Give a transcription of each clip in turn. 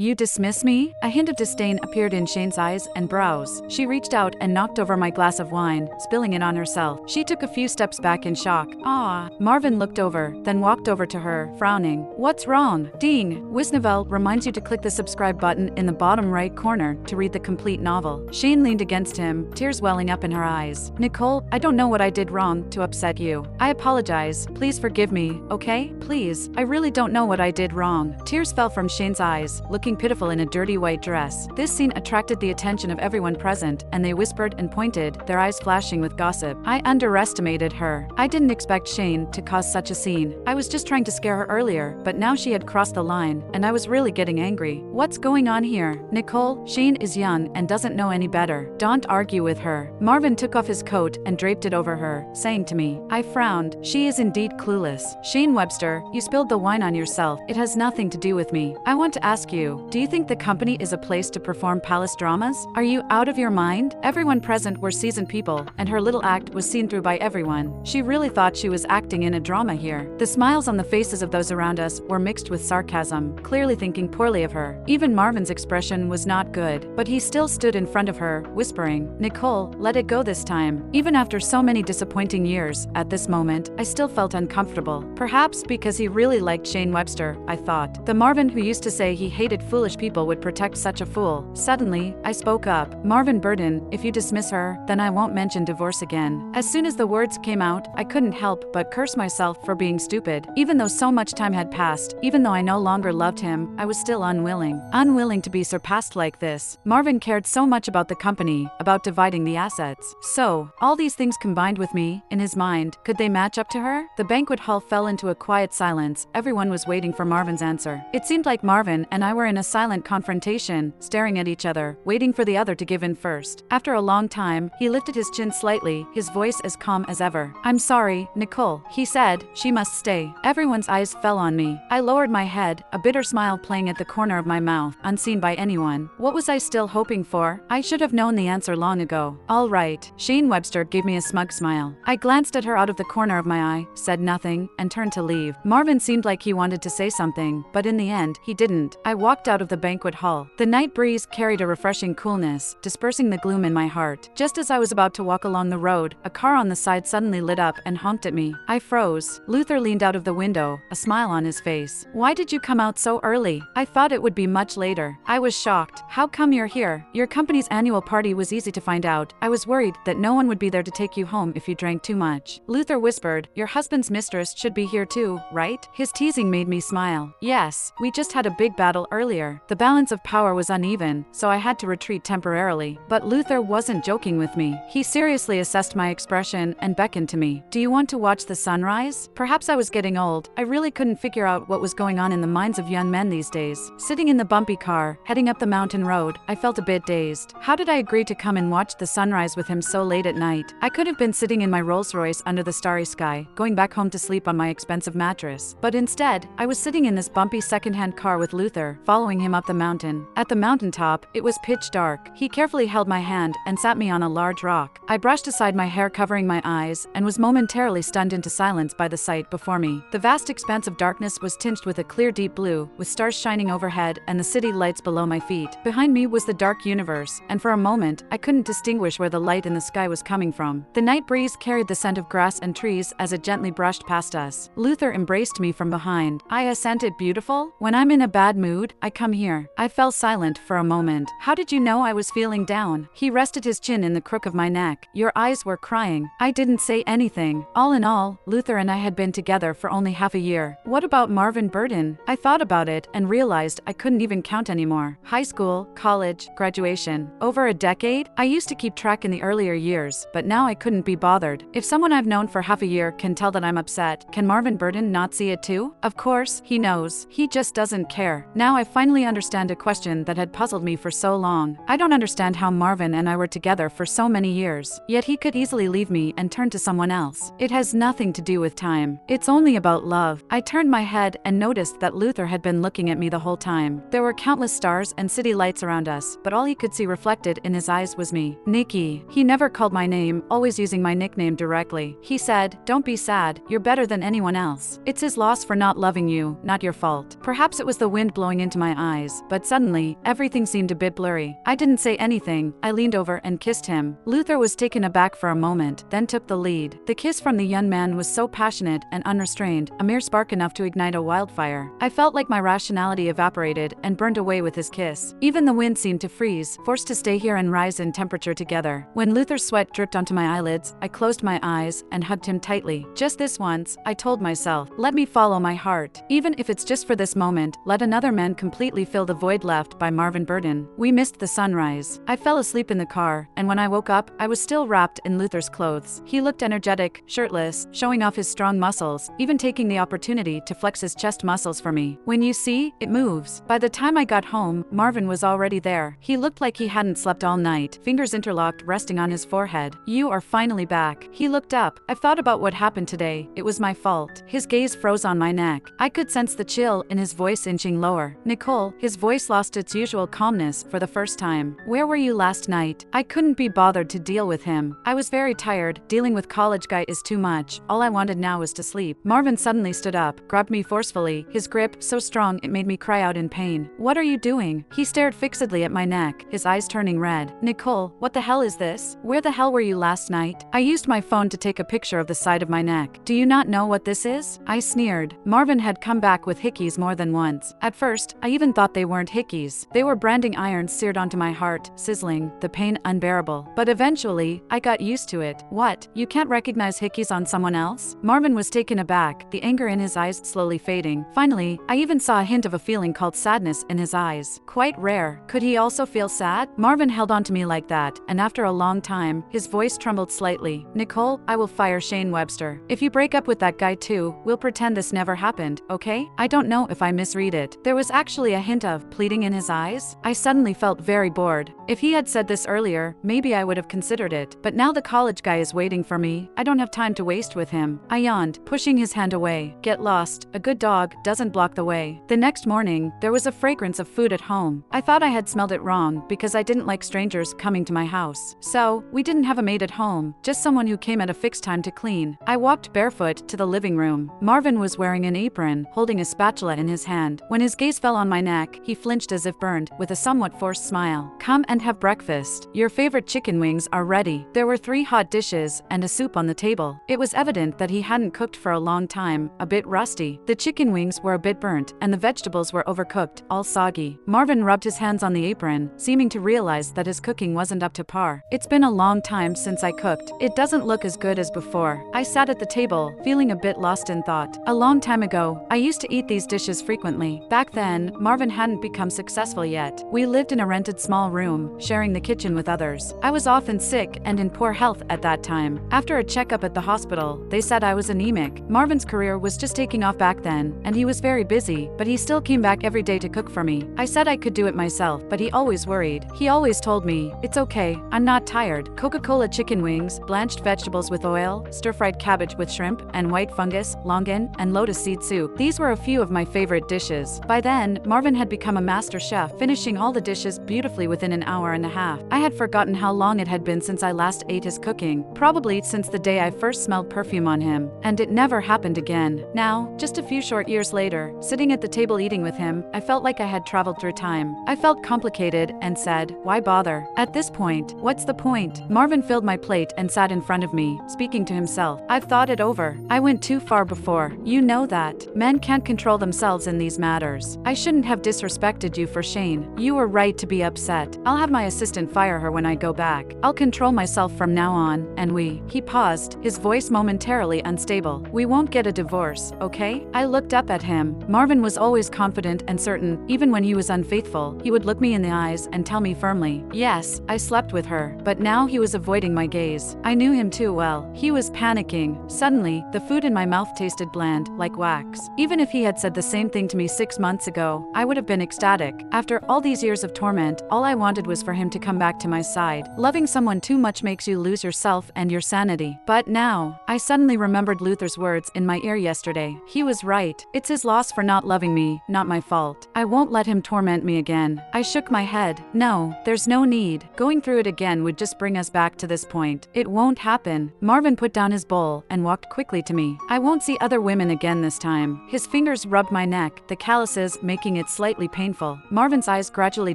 You dismiss me? A hint of disdain appeared in Shane's eyes and brows. She reached out and knocked over my glass of wine, spilling it on herself. She took a few steps back in shock. Ah. Marvin looked over, then walked over to her, frowning. What's wrong? Ding. Wisnovel reminds you to click the subscribe button in the bottom right corner to read the complete novel. Shane leaned against him, tears welling up in her eyes. Nicole, I don't know what I did wrong to upset you. I apologize. Please forgive me, okay? Please. I really don't know what I did wrong. Tears fell from Shane's eyes, looking pitiful in a dirty white dress. This scene attracted the attention of everyone present, and they whispered and pointed, their eyes flashing with gossip. I underestimated her. I didn't expect Shane to cause such a scene. I was just trying to scare her earlier, but now she had crossed the line, and I was really getting angry. What's going on here? Nicole, Shane is young and doesn't know any better. Don't argue with her. Marvin took off his coat and draped it over her, saying to me. I frowned. She is indeed clueless. Shane Webster, you spilled the wine on yourself. It has nothing to do with me. I want to ask you, do you think the company is a place to perform palace dramas? Are you out of your mind? Everyone present were seasoned people, and her little act was seen through by everyone. She really thought she was acting in a drama here. The smiles on the faces of those around us were mixed with sarcasm, clearly thinking poorly of her. Even Marvin's expression was not good, but he still stood in front of her, whispering, Nicole, let it go this time. Even after so many disappointing years, at this moment, I still felt uncomfortable. Perhaps because he really liked Shane Webster, I thought. The Marvin who used to say he hated foolish people would protect such a fool. Suddenly, I spoke up. Marvin Burden, if you dismiss her, then I won't mention divorce again. As soon as the words came out, I couldn't help but curse myself for being stupid. Even though so much time had passed, even though I no longer loved him, I was still unwilling. Unwilling to be surpassed like this. Marvin cared so much about the company, about dividing the assets. So, all these things combined with me, in his mind, could they match up to her? The banquet hall fell into a quiet silence. Everyone was waiting for Marvin's answer. It seemed like Marvin and I were in a silent confrontation, staring at each other, waiting for the other to give in first. After a long time, he lifted his chin slightly, his voice as calm as ever. I'm sorry, Nicole, he said. She must stay. Everyone's eyes fell on me. I lowered my head, a bitter smile playing at the corner of my mouth, unseen by anyone. What was I still hoping for? I should have known the answer long ago. All right. Shane Webster gave me a smug smile. I glanced at her out of the corner of my eye, said nothing, and turned to leave. Marvin seemed like he wanted to say something, but in the end, he didn't. I walked out of the banquet hall. The night breeze carried a refreshing coolness, dispersing the gloom in my heart. Just as I was about to walk along the road, a car on the side suddenly lit up and honked at me. I froze. Luther leaned out of the window, a smile on his face. Why did you come out so early? I thought it would be much later. I was shocked. How come you're here? Your company's annual party was easy to find out. I was worried that no one would be there to take you home if you drank too much. Luther whispered, your husband's mistress should be here too, right? His teasing made me smile. Yes, we just had a big battle earlier. The balance of power was uneven, so I had to retreat temporarily. But Luther wasn't joking with me. He seriously assessed my expression and beckoned to me. Do you want to watch the sunrise? Perhaps I was getting old. I really couldn't figure out what was going on in the minds of young men these days. Sitting in the bumpy car, heading up the mountain road, I felt a bit dazed. How did I agree to come and watch the sunrise with him so late at night? I could have been sitting in my Rolls-Royce under the starry sky, going back home to sleep on my expensive mattress. But instead, I was sitting in this bumpy second-hand car with Luther, following him up the mountain. At the mountaintop, it was pitch dark. He carefully held my hand and sat me on a large rock. I brushed aside my hair covering my eyes and was momentarily stunned into silence by the sight before me. The vast expanse of darkness was tinged with a clear deep blue, with stars shining overhead and the city lights below my feet. Behind me was the dark universe, and for a moment, I couldn't distinguish where the light in the sky was coming from. The night breeze carried the scent of grass and trees as it gently brushed past us. Luther embraced me from behind. I assented. Beautiful? When I'm in a bad mood, I come here. I fell silent for a moment. How did you know I was feeling down? He rested his chin in the crook of my neck. Your eyes were crying. I didn't say anything. All in all, Luther and I had been together for only half a year. What about Marvin Burden? I thought about it and realized I couldn't even count anymore. High school, college, graduation. Over a decade? I used to keep track in the earlier years, but now I couldn't be bothered. If someone I've known for half a year can tell that I'm upset, can Marvin Burden not see it too? Of course, he knows. He just doesn't care. Now I finally understand a question that had puzzled me for so long. I don't understand how Marvin and I were together for so many years, yet he could easily leave me and turn to someone else. It has nothing to do with time. It's only about love. I turned my head and noticed that Luther had been looking at me the whole time. There were countless stars and city lights around us, but all he could see reflected in his eyes was me. Nikki. He never called my name, always using my nickname directly. He said, don't be sad, you're better than anyone else. It's his loss for not loving you, not your fault. Perhaps it was the wind blowing into my my eyes, but suddenly, everything seemed a bit blurry. I didn't say anything. I leaned over and kissed him. Luther was taken aback for a moment, then took the lead. The kiss from the young man was so passionate and unrestrained, a mere spark enough to ignite a wildfire. I felt like my rationality evaporated and burned away with his kiss. Even the wind seemed to freeze, forced to stay here and rise in temperature together. When Luther's sweat dripped onto my eyelids, I closed my eyes and hugged him tightly. Just this once, I told myself, let me follow my heart. Even if it's just for this moment, let another man completely fill the void left by Marvin Burden. We missed the sunrise. I fell asleep in the car, and when I woke up, I was still wrapped in Luther's clothes. He looked energetic, shirtless, showing off his strong muscles, even taking the opportunity to flex his chest muscles for me. When you see, it moves. By the time I got home, Marvin was already there. He looked like he hadn't slept all night, fingers interlocked resting on his forehead. You are finally back. He looked up. I've thought about what happened today. It was my fault. His gaze froze on my neck. I could sense the chill in his voice inching lower. Nicole, his voice lost its usual calmness for the first time. Where were you last night? I couldn't be bothered to deal with him. I was very tired. Dealing with college guy is too much. All I wanted now was to sleep. Marvin suddenly stood up, grabbed me forcefully, his grip so strong it made me cry out in pain. What are you doing? He stared fixedly at my neck, his eyes turning red. Nicole, what the hell is this? Where the hell were you last night? I used my phone to take a picture of the side of my neck. Do you not know what this is? I sneered. Marvin had come back with hickeys more than once. At first, I even thought they weren't hickeys. They were branding irons seared onto my heart, sizzling, the pain unbearable. But eventually, I got used to it. What? You can't recognize hickeys on someone else? Marvin was taken aback, the anger in his eyes slowly fading. Finally, I even saw a hint of a feeling called sadness in his eyes. Quite rare. Could he also feel sad? Marvin held on to me like that, and after a long time, his voice trembled slightly. Nicole, I will fire Shane Webster. If you break up with that guy too, we'll pretend this never happened, okay? I don't know if I misread it. There was actually a hint of pleading in his eyes. I suddenly felt very bored. If he had said this earlier, maybe I would have considered it. But now the college guy is waiting for me. I don't have time to waste with him. I yawned, pushing his hand away. Get lost. A good dog doesn't block the way. The next morning, there was a fragrance of food at home. I thought I had smelled it wrong because I didn't like strangers coming to my house. So, we didn't have a maid at home, just someone who came at a fixed time to clean. I walked barefoot to the living room. Marvin was wearing an apron, holding a spatula in his hand. When his gaze fell on my neck, he flinched as if burned, with a somewhat forced smile. Come and have breakfast. Your favorite chicken wings are ready. There were 3 hot dishes and a soup on the table. It was evident that he hadn't cooked for a long time, a bit rusty. The chicken wings were a bit burnt, and the vegetables were overcooked, all soggy. Marvin rubbed his hands on the apron, seeming to realize that his cooking wasn't up to par. It's been a long time since I cooked. It doesn't look as good as before. I sat at the table, feeling a bit lost in thought. A long time ago, I used to eat these dishes frequently. Back then, Marvin hadn't become successful yet. We lived in a rented small room, sharing the kitchen with others. I was often sick and in poor health at that time. After a checkup at the hospital, they said I was anemic. Marvin's career was just taking off back then, and he was very busy, but he still came back every day to cook for me. I said I could do it myself, but he always worried. He always told me, it's okay, I'm not tired. Coca-Cola chicken wings, blanched vegetables with oil, stir-fried cabbage with shrimp, and white fungus, longan, and lotus seed soup. These were a few of my favorite dishes. By then, Marvin had become a master chef, finishing all the dishes beautifully within an hour and a half. I had forgotten how long it had been since I last ate his cooking, probably since the day I first smelled perfume on him, and it never happened again. Now, just a few short years later, sitting at the table eating with him, I felt like I had traveled through time. I felt complicated and said, why bother? At this point, what's the point? Marvin filled my plate and sat in front of me, speaking to himself. I've thought it over. I went too far before. You know that. Men can't control themselves in these matters. I shouldn't have disrespected you for Shane. You were right to be upset. I'll have my assistant fire her when I go back. I'll control myself from now on, and he paused, his voice momentarily unstable. We won't get a divorce, okay? I looked up at him. Marvin was always confident and certain. Even when he was unfaithful, he would look me in the eyes and tell me firmly, yes, I slept with her. But now he was avoiding my gaze. I knew him too well. He was panicking. Suddenly, the food in my mouth tasted bland, like wax. Even if he had said the same thing to me 6 months ago, I would have been ecstatic. After all these years of torment, all I wanted was for him to come back to my side. Loving someone too much makes you lose yourself and your sanity. But now, I suddenly remembered Luther's words in my ear yesterday. He was right. It's his loss for not loving me, not my fault. I won't let him torment me again. I shook my head. No, there's no need. Going through it again would just bring us back to this point. It won't happen. Marvin put down his bowl and walked quickly to me. I won't see other women again this time. His fingers rubbed my neck, the calluses making it slightly painful. Marvin's eyes gradually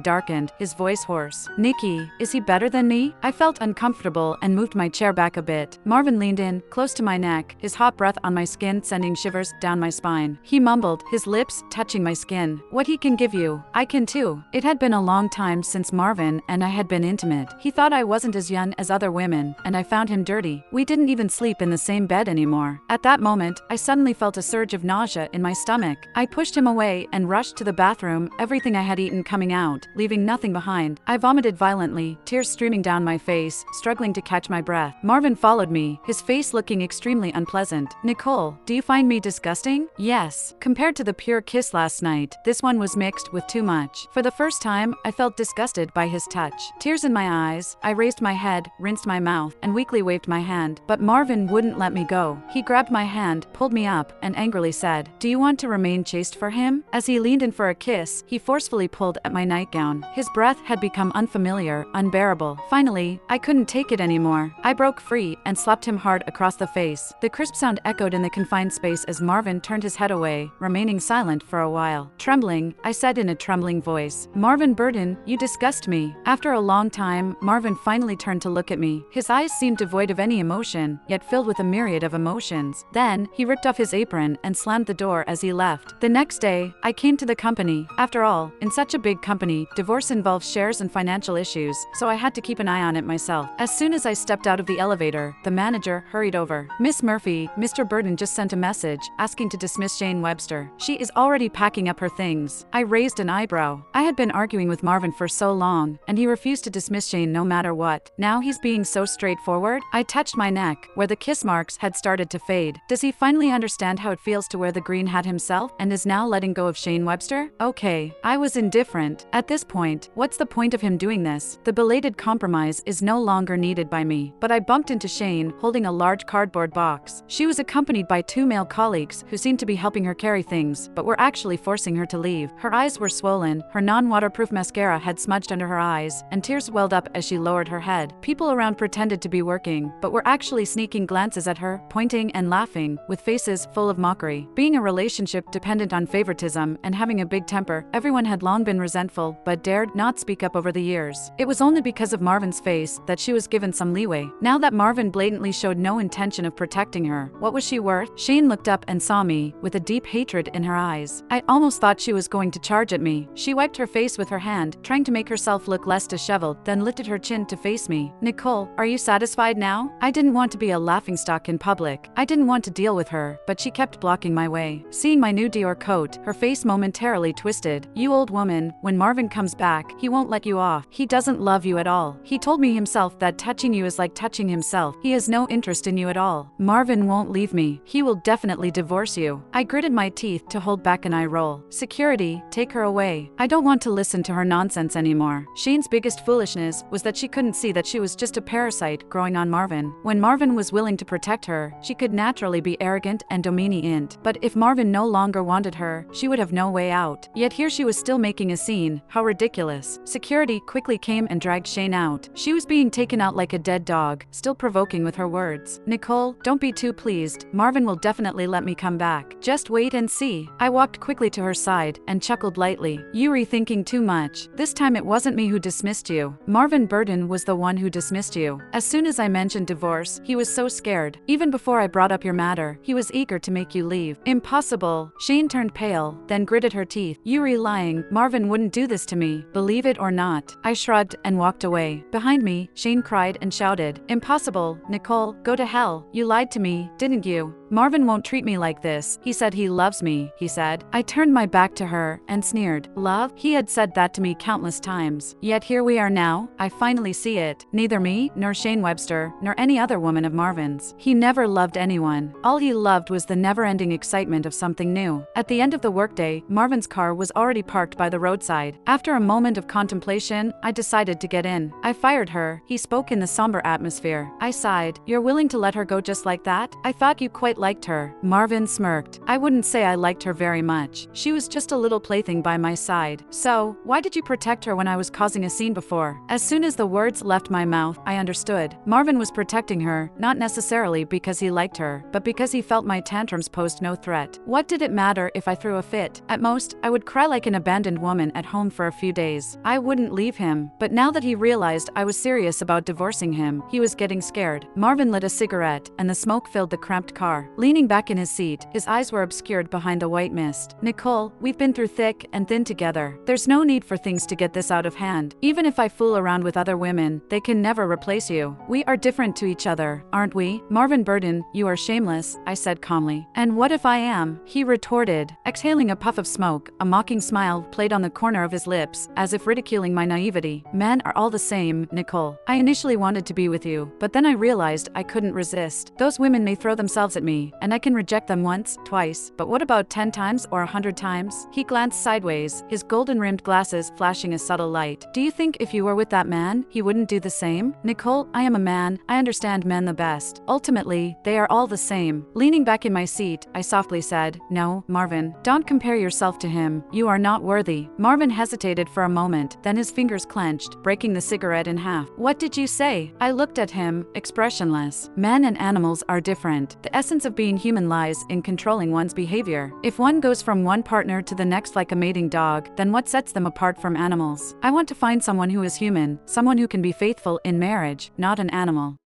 darkened, his voice hoarse. Nikki, is he better than me? I felt uncomfortable and moved my chair back a bit. Marvin leaned in, close to my neck, his hot breath on my skin sending shivers down my spine. He mumbled, his lips touching my skin. What he can give you, I can too. It had been a long time since Marvin and I had been intimate. He thought I wasn't as young as other women, and I found him dirty. We didn't even sleep in the same bed anymore. At that moment, I suddenly felt a surge of nausea in my stomach. I pushed him away and rushed to the bathroom, everything I had eaten coming out, leaving nothing behind. I vomited violently, tears streaming down my face, struggling to catch my breath. Marvin followed me, his face looking extremely unpleasant. Nicole, do you find me disgusting? Yes. Compared to the pure kiss last night, this one was mixed with too much. For the first time, I felt disgusted by his touch. Tears in my eyes, I raised my head, rinsed my mouth, and weakly waved my hand. But Marvin wouldn't let me go. He grabbed my hand, pulled me up, and angrily said, "Do you want to remain chaste for him?" As he leaned in for a kiss, he forcefully pulled at my nightgown. His breath had become unfamiliar, unbearable. Finally, I couldn't take it anymore. I broke free and slapped him hard across the face. The crisp sound echoed in the confined space as Marvin turned his head away, remaining silent for a while. Trembling, I said in a trembling voice, "Marvin Burden, you disgust me." After a long time, Marvin finally turned to look at me. His eyes seemed devoid of any emotion, yet filled with a myriad of emotions. Then, he ripped off his apron and slammed the door as he left. The next day, I came to the company. After all, in such a big company, divorce involves shares and financial issues, so I had to keep an eye on it myself. As soon as I stepped out of the elevator, the manager hurried over. "Miss Murphy, Mr. Burden just sent a message asking to dismiss Shane Webster. She is already packing up her things." I raised an eyebrow. I had been arguing with Marvin for so long, and he refused to dismiss Shane no matter what. Now he's being so straightforward? I touched my neck, where the kiss marks had started to fade. Does he finally understand how it feels to wear the green hat himself, and is now letting go of Shane Webster? Okay, I was indifferent. At this point, what's the point of him doing this? The belated compromise is no longer needed by me. But I bumped into Shane, holding a large cardboard box. She was accompanied by 2 male colleagues who seemed to be helping her carry things, but were actually forcing her to leave. Her eyes were swollen, her non-waterproof mascara had smudged under her eyes, and tears welled up as she lowered her head. People around pretended to be working, but were actually sneaking glances at her, pointing and laughing, with faces full of mockery. Being a relationship dependent on favoritism and having a big temper, everyone had long been resentful, but dared not speak up over the years. It was only because of Marvin's face that she was given some leeway. Now that Marvin blatantly showed no intention of protecting her, what was she worth? Shane looked up and saw me, with a deep hatred in her eyes. I almost thought she was going to charge at me. She wiped her face with her hand, trying to make herself look less disheveled, then lifted her chin to face me. "Nicole, are you satisfied now?" I didn't want to be a laughingstock in public. I didn't want to deal with her, but she kept blocking my way. Seeing my new Dior coat, her face momentarily twisted. "You old woman, when Marvin comes back, he won't let you off. He doesn't love you at all. He told me himself that touching you is like touching himself. He has no interest in you at all. Marvin won't leave me. He will definitely divorce you." I gritted my teeth to hold back an eye roll. "Security, take her away. I don't want to listen to her nonsense anymore." Shane's biggest foolishness was that she couldn't see that she was just a parasite growing on Marvin. When Marvin was willing to protect her, she could naturally be arrogant and dominant. But if Marvin no longer wanted her, she would have no way out. Yet here she was still making a scene. How ridiculous. Security quickly came and dragged Shane out. She was being taken out like a dead dog, still provoking with her words. "Nicole, don't be too pleased. Marvin will definitely let me come back. Just wait and see." I walked quickly to her side and chuckled lightly. "You rethinking too much. This time it wasn't me who dismissed you. Marvin Burden was the one who dismissed you." As soon as I mentioned divorce, he was so scared. Even before I brought up your matter, he was eager to make you leave. "Impossible." Shane turned pale, then gritted her teeth. "You lying. Marvin wouldn't do this to me. Believe it or not." I shrugged and walked away. Behind me, Shane cried and shouted, "Impossible, Nicole, go to hell. You lied to me, didn't you? Marvin won't treat me like this. He said he loves me," he said. I turned my back to her and sneered. Love? He had said that to me countless times. Yet here we are now. I finally see it. Neither me, nor Shane Webster, nor any other woman of Marvin's. He never loved anyone. All he loved was the never-ending excitement of something new. At the end of the workday, Marvin's car was already parked by the roadside. After a moment of contemplation, I decided to get in. "I fired her," he spoke in the somber atmosphere. I sighed. "You're willing to let her go just like that? I thought you quite quite liked her. Marvin smirked. I wouldn't say I liked her very much. She was just a little plaything by my side. So, why did you protect her when I was causing a scene before? As soon as the words left my mouth, I understood. Marvin was protecting her, not necessarily because he liked her, but because he felt my tantrums posed no threat. What did it matter if I threw a fit? At most, I would cry like an abandoned woman at home for a few days. I wouldn't leave him. But now that he realized I was serious about divorcing him, he was getting scared. Marvin lit a cigarette, and the smoke filled the cramped car. Leaning back in his seat, his eyes were obscured behind the white mist. Nicole, we've been through thick and thin together. There's no need for things to get this out of hand. Even if I fool around with other women, they can never replace you. We are different to each other, aren't we? Marvin Burden, you are shameless, I said calmly. And what if I am? He retorted, exhaling a puff of smoke. A mocking smile played on the corner of his lips, as if ridiculing my naivety. Men are all the same, Nicole. I initially wanted to be with you, but then I realized I couldn't resist. Those women may throw themselves at me, and I can reject them once, twice, but what about 10 times or 100 times? He glanced sideways, his golden-rimmed glasses flashing a subtle light. Do you think if you were with that man, he wouldn't do the same? Nicole, I am a man. I understand men the best. Ultimately, they are all the same. Leaning back in my seat, I softly said, No, Marvin, don't compare yourself to him. You are not worthy. Marvin hesitated for a moment, then his fingers clenched, breaking the cigarette in half. What did you say? I looked at him, expressionless. Men and animals are different. The essence of being human lies in controlling one's behavior. If one goes from one partner to the next like a mating dog, then what sets them apart from animals? I want to find someone who is human, someone who can be faithful in marriage, not an animal.